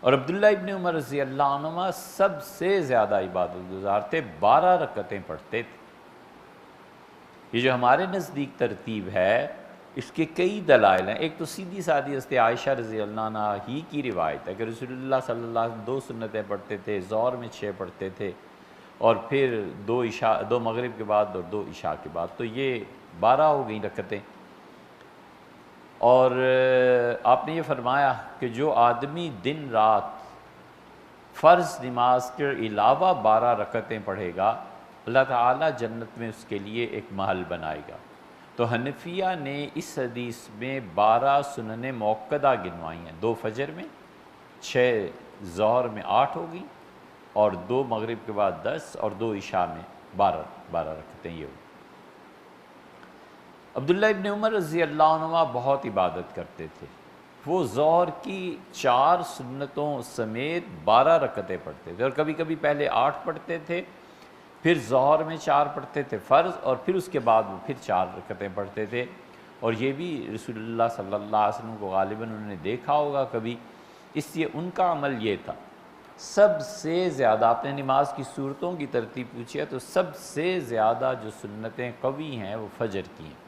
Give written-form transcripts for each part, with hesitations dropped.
اور عبداللہ ابن عمر رضی اللہ عنہ سب سے زیادہ عبادت گزار تھے، 12 رکعتیں پڑھتے تھے۔ یہ جو ہمارے نزدیک ترتیب ہے اس کے کئی دلائل ہیں۔ ایک تو سیدھی سادی حضرت عائشہ رضی اللہ عنہ ہی کی روایت ہے کہ رسول اللہ صلی اللہ علیہ وسلم 2 سنتیں پڑھتے تھے، ظہر میں 6 پڑھتے تھے، اور پھر 2 مغرب کے بعد اور 2 عشاء کے بعد، تو یہ 12 ہو گئیں رکعتیں۔ اور آپ نے یہ فرمایا کہ جو آدمی دن رات فرض نماز کے علاوہ 12 رکعتیں پڑھے گا، اللہ تعالیٰ جنت میں اس کے لیے ایک محل بنائے گا۔ تو حنفیہ نے اس حدیث میں 12 سنن موقدہ گنوائی ہیں، 2 فجر میں، 6 ظہر میں 8 ہوگی، اور 2 مغرب کے بعد 10، اور 2 عشاء میں 12 رکعتیں یہ ہوگی۔ عبداللہ ابن عمر رضی اللہ عنہ بہت عبادت کرتے تھے، وہ ظہر کی 4 سنتوں سمیت 12 رکعتیں پڑھتے تھے، اور کبھی کبھی پہلے 8 پڑھتے تھے، پھر ظہر میں 4 پڑھتے تھے فرض، اور پھر اس کے بعد وہ پھر 4 رکعتیں پڑھتے تھے۔ اور یہ بھی رسول اللہ صلی اللہ علیہ وسلم کو غالباً انہوں نے دیکھا ہوگا کبھی، اس لیے ان کا عمل یہ تھا۔ سب سے زیادہ آپ نے نماز کی صورتوں کی ترتیب پوچھی ہے، تو سب سے زیادہ جو سنتیں قوی ہیں وہ فجر کی ہیں،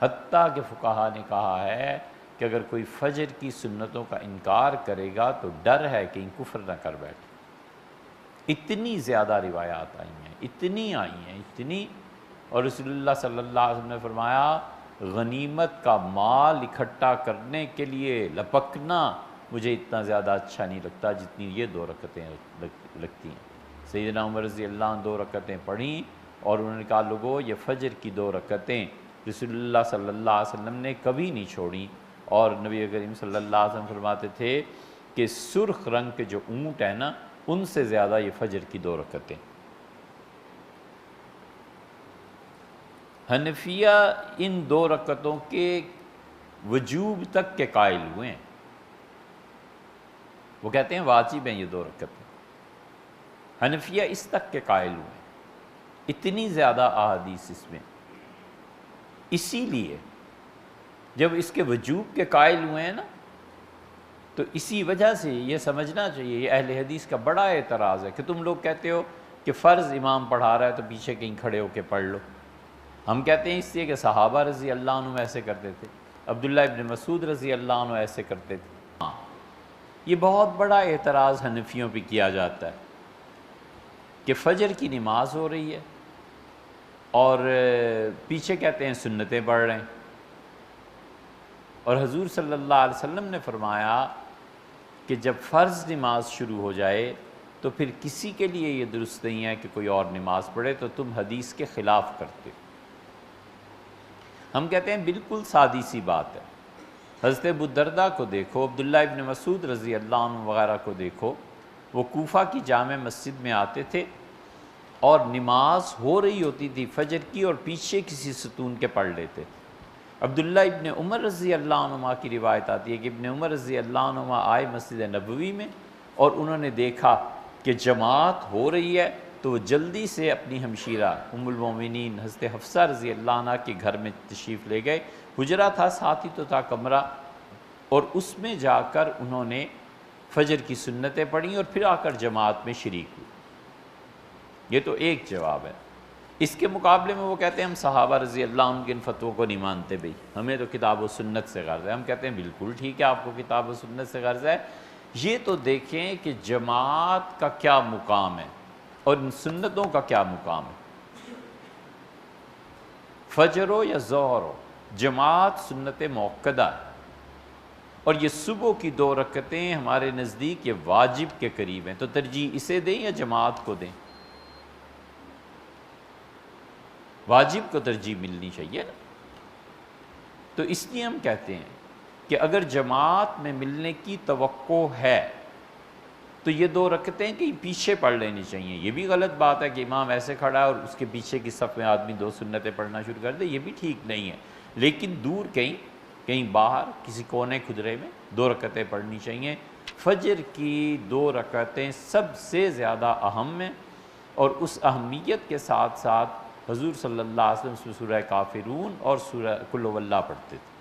حتیٰ کہ فقہا نے کہا ہے کہ اگر کوئی فجر کی سنتوں کا انکار کرے گا تو ڈر ہے کہ کفر نہ کر بیٹھے۔ اتنی زیادہ روایات آئی ہیں، اتنی، اور رسول اللہ صلی اللہ علیہ وسلم نے فرمایا غنیمت کا مال اکٹھا کرنے کے لیے لپکنا مجھے اتنا زیادہ اچھا نہیں لگتا جتنی یہ 2 رکعتیں لگتی ہیں۔ سیدنا عمر رضی اللہ عنہ 2 رکعتیں پڑھیں، اور انہوں نے کہا لوگو یہ فجر کی 2 رکعتیں رسول اللہ صلی اللہ علیہ وسلم نے کبھی نہیں چھوڑیں، اور نبی کریم صلی اللہ علیہ وسلم فرماتے تھے کہ سرخ رنگ کے جو اونٹ ہیں نا، ان سے زیادہ یہ فجر کی 2 رکعتیں۔ حنفیہ ان 2 رکعتوں کے وجوب تک کے قائل ہوئے ہیں، وہ کہتے ہیں واجب ہیں یہ 2 رکعتیں۔ حنفیہ اس تک کے قائل ہوئے ہیں، اتنی زیادہ احادیث اس میں۔ اسی لیے جب اس کے وجوب کے قائل ہوئے ہیں نا، تو اسی وجہ سے یہ سمجھنا چاہیے، یہ اہل حدیث کا بڑا اعتراض ہے کہ تم لوگ کہتے ہو کہ فرض امام پڑھا رہا ہے تو پیچھے کہیں کھڑے ہو کے پڑھ لو۔ ہم کہتے ہیں اس لیے کہ صحابہ رضی اللہ عنہ ایسے کرتے تھے، عبداللہ ابن مسعود رضی اللہ عنہ ایسے کرتے تھے۔ ہاں، یہ بہت بڑا اعتراض حنفیوں پہ کیا جاتا ہے کہ فجر کی نماز ہو رہی ہے اور پیچھے کہتے ہیں سنتیں پڑھ رہے ہیں، اور حضور صلی اللہ علیہ وسلم نے فرمایا کہ جب فرض نماز شروع ہو جائے تو پھر کسی کے لیے یہ درست نہیں ہے کہ کوئی اور نماز پڑھے، تو تم حدیث کے خلاف کرتے ہو۔ ہم کہتے ہیں بالکل سادی سی بات ہے، حضرت ابو الدرداء کو دیکھو، عبداللہ ابن مسعود رضی اللہ عنہ وغیرہ کو دیکھو، وہ کوفہ کی جامع مسجد میں آتے تھے اور نماز ہو رہی ہوتی تھی فجر کی، اور پیچھے کسی ستون کے پڑھ لیتے تھے۔ عبداللہ ابن عمر رضی اللہ عنہ کی روایت آتی ہے کہ ابن عمر رضی اللہ عنہ آئے مسجد نبوی میں، اور انہوں نے دیکھا کہ جماعت ہو رہی ہے، تو وہ جلدی سے اپنی ہمشیرہ ام المومنین حضرت حفصہ رضی اللہ عنہ کے گھر میں تشریف لے گئے، حجرہ تھا، ساتھ ہی تو تھا کمرہ، اور اس میں جا کر انہوں نے فجر کی سنتیں پڑھیں اور پھر آ کر جماعت میں شریک ہوئے۔ یہ تو ایک جواب ہے۔ اس کے مقابلے میں وہ کہتے ہیں ہم صحابہ رضی اللہ عنہ کے ان فتووں کو نہیں مانتے، بھئی ہمیں تو کتاب و سنت سے غرض ہے۔ ہم کہتے ہیں بالکل ٹھیک ہے، آپ کو کتاب و سنت سے غرض ہے، یہ تو دیکھیں کہ جماعت کا کیا مقام ہے اور ان سنتوں کا کیا مقام ہے۔ فجر ہو یا ظہر ہو، جماعت سنت موقدہ ہے، اور یہ صبح کی 2 رکعتیں ہمارے نزدیک یہ واجب کے قریب ہیں، تو ترجیح اسے دیں یا جماعت کو دیں؟ واجب کو ترجیح ملنی چاہیے نا۔ تو اس لیے ہم کہتے ہیں کہ اگر جماعت میں ملنے کی توقع ہے تو یہ 2 رکعتیں کہیں پیچھے پڑھ لینی چاہیے۔ یہ بھی غلط بات ہے کہ امام ایسے کھڑا ہے اور اس کے پیچھے کی صف میں آدمی 2 سنتیں پڑھنا شروع کر دے، یہ بھی ٹھیک نہیں ہے۔ لیکن دور کہیں باہر کسی کونے کھدرے میں 2 رکعتیں پڑھنی چاہیے۔ فجر کی 2 رکعتیں سب سے زیادہ اہم ہیں، اور اس اہمیت کے ساتھ ساتھ حضور صلی اللہ علیہ وسلم سورہ کافرون اور سورہ قل هو اللہ پڑھتے تھے۔